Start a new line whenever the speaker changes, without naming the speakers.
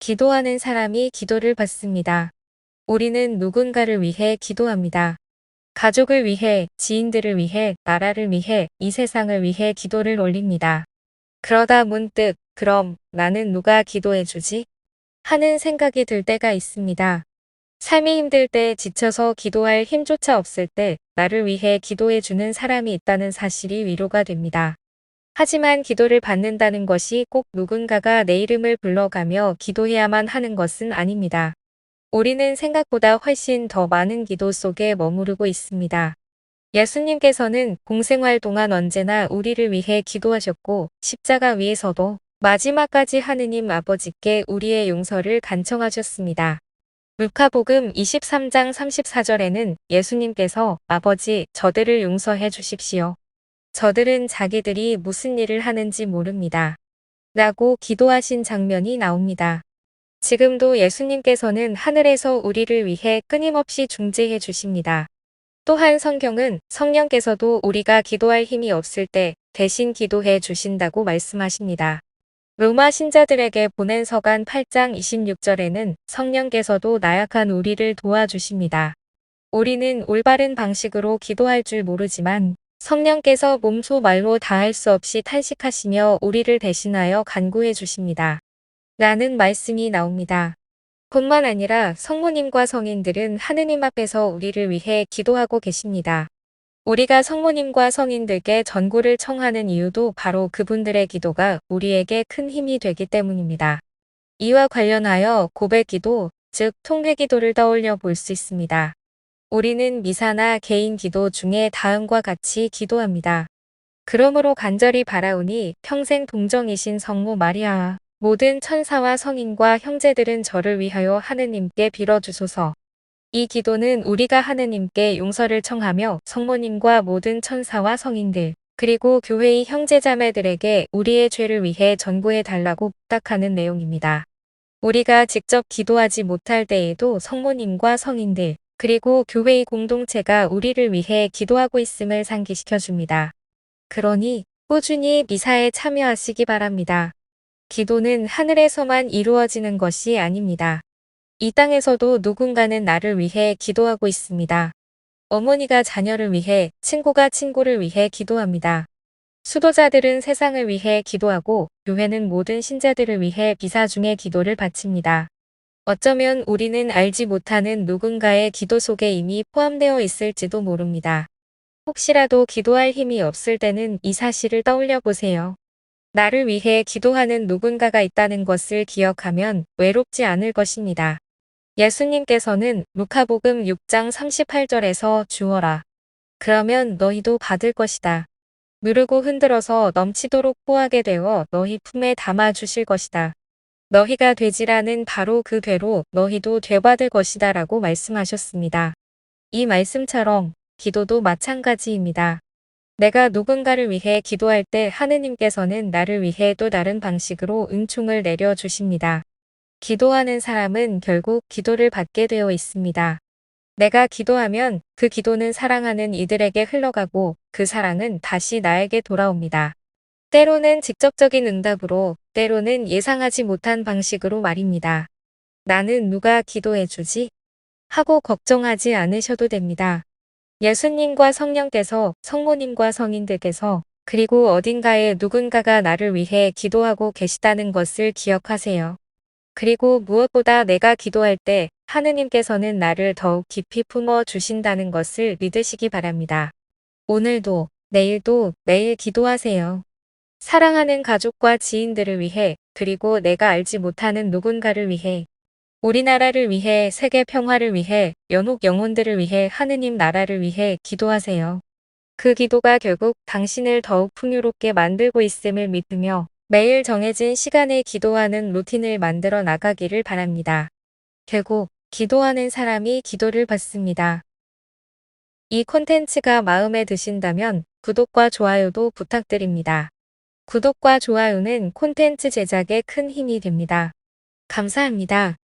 기도하는 사람이 기도를 받습니다. 우리는 누군가를 위해 기도합니다. 가족을 위해, 지인들을 위해, 나라를 위해, 이 세상을 위해 기도를 올립니다. 그러다 문득 그럼 나는 누가 기도해주지? 하는 생각이 들 때가 있습니다. 삶이 힘들 때 지쳐서 기도할 힘조차 없을 때 나를 위해 기도해주는 사람이 있다는 사실이 위로가 됩니다. 하지만 기도를 받는다는 것이 꼭 누군가가 내 이름을 불러가며 기도해야만 하는 것은 아닙니다. 우리는 생각보다 훨씬 더 많은 기도 속에 머무르고 있습니다. 예수님께서는 공생활 동안 언제나 우리를 위해 기도하셨고 십자가 위에서도 마지막까지 하느님 아버지께 우리의 용서를 간청하셨습니다. 루카복음 23장 34절에는 예수님께서 아버지 저들을 용서해 주십시오. 저들은 자기들이 무슨 일을 하는지 모릅니다. 라고 기도하신 장면이 나옵니다. 지금도 예수님께서는 하늘에서 우리를 위해 끊임없이 중재해 주십니다. 또한 성경은 성령께서도 우리가 기도할 힘이 없을 때 대신 기도해 주신다고 말씀하십니다. 로마 신자들에게 보낸 서간 8장 26절에는 성령께서도 나약한 우리를 도와주십니다. 우리는 올바른 방식으로 기도할 줄 모르지만 성령께서 몸소 말로 다할 수 없이 탄식하시며 우리를 대신하여 간구해 주십니다. 라는 말씀이 나옵니다. 뿐만 아니라 성모님과 성인들은 하느님 앞에서 우리를 위해 기도하고 계십니다. 우리가 성모님과 성인들께 전구를 청하는 이유도 바로 그분들의 기도가 우리에게 큰 힘이 되기 때문입니다. 이와 관련하여 고백기도, 즉 통회기도를 떠올려 볼 수 있습니다. 우리는 미사나 개인 기도 중에 다음과 같이 기도합니다. 그러므로 간절히 바라오니 평생 동정이신 성모 마리아와 모든 천사와 성인과 형제들은 저를 위하여 하느님께 빌어주소서. 이 기도는 우리가 하느님께 용서를 청하며 성모님과 모든 천사와 성인들 그리고 교회의 형제자매들에게 우리의 죄를 위해 전구해 달라고 부탁하는 내용입니다. 우리가 직접 기도하지 못할 때에도 성모님과 성인들 그리고 교회의 공동체가 우리를 위해 기도하고 있음을 상기시켜 줍니다. 그러니 꾸준히 미사에 참여하시기 바랍니다. 기도는 하늘에서만 이루어지는 것이 아닙니다. 이 땅에서도 누군가는 나를 위해 기도하고 있습니다. 어머니가 자녀를 위해, 친구가 친구를 위해 기도합니다. 수도자들은 세상을 위해 기도하고 교회는 모든 신자들을 위해 비사 중에 기도를 바칩니다. 어쩌면 우리는 알지 못하는 누군가의 기도 속에 이미 포함되어 있을지도 모릅니다. 혹시라도 기도할 힘이 없을 때는 이 사실을 떠올려 보세요. 나를 위해 기도하는 누군가가 있다는 것을 기억하면 외롭지 않을 것입니다. 예수님께서는 루카복음 6장 38절에서 주어라. 그러면 너희도 받을 것이다. 누르고 흔들어서 넘치도록 포하게 되어 너희 품에 담아 주실 것이다. 너희가 되지라는 바로 그 되로 너희도 되받을 것이다 라고 말씀하셨습니다. 이 말씀처럼 기도도 마찬가지입니다. 내가 누군가를 위해 기도할 때 하느님께서는 나를 위해 또 다른 방식으로 은총을 내려주십니다. 기도하는 사람은 결국 기도를 받게 되어 있습니다. 내가 기도하면 그 기도는 사랑하는 이들에게 흘러가고 그 사랑은 다시 나에게 돌아옵니다. 때로는 직접적인 응답으로, 때로는 예상하지 못한 방식으로 말입니다. 나는 누가 기도해주지? 하고 걱정하지 않으셔도 됩니다. 예수님과 성령께서, 성모님과 성인들께서, 그리고 어딘가에 누군가가 나를 위해 기도하고 계시다는 것을 기억하세요. 그리고 무엇보다 내가 기도할 때 하느님께서는 나를 더욱 깊이 품어 주신다는 것을 믿으시기 바랍니다. 오늘도, 내일도 매일 기도하세요. 사랑하는 가족과 지인들을 위해, 그리고 내가 알지 못하는 누군가를 위해, 우리나라를 위해, 세계 평화를 위해, 연옥 영혼들을 위해, 하느님 나라를 위해 기도하세요. 그 기도가 결국 당신을 더욱 풍요롭게 만들고 있음을 믿으며 매일 정해진 시간에 기도하는 루틴을 만들어 나가기를 바랍니다. 결국 기도하는 사람이 기도를 받습니다. 이 콘텐츠가 마음에 드신다면 구독과 좋아요도 부탁드립니다. 구독과 좋아요는 콘텐츠 제작에 큰 힘이 됩니다. 감사합니다.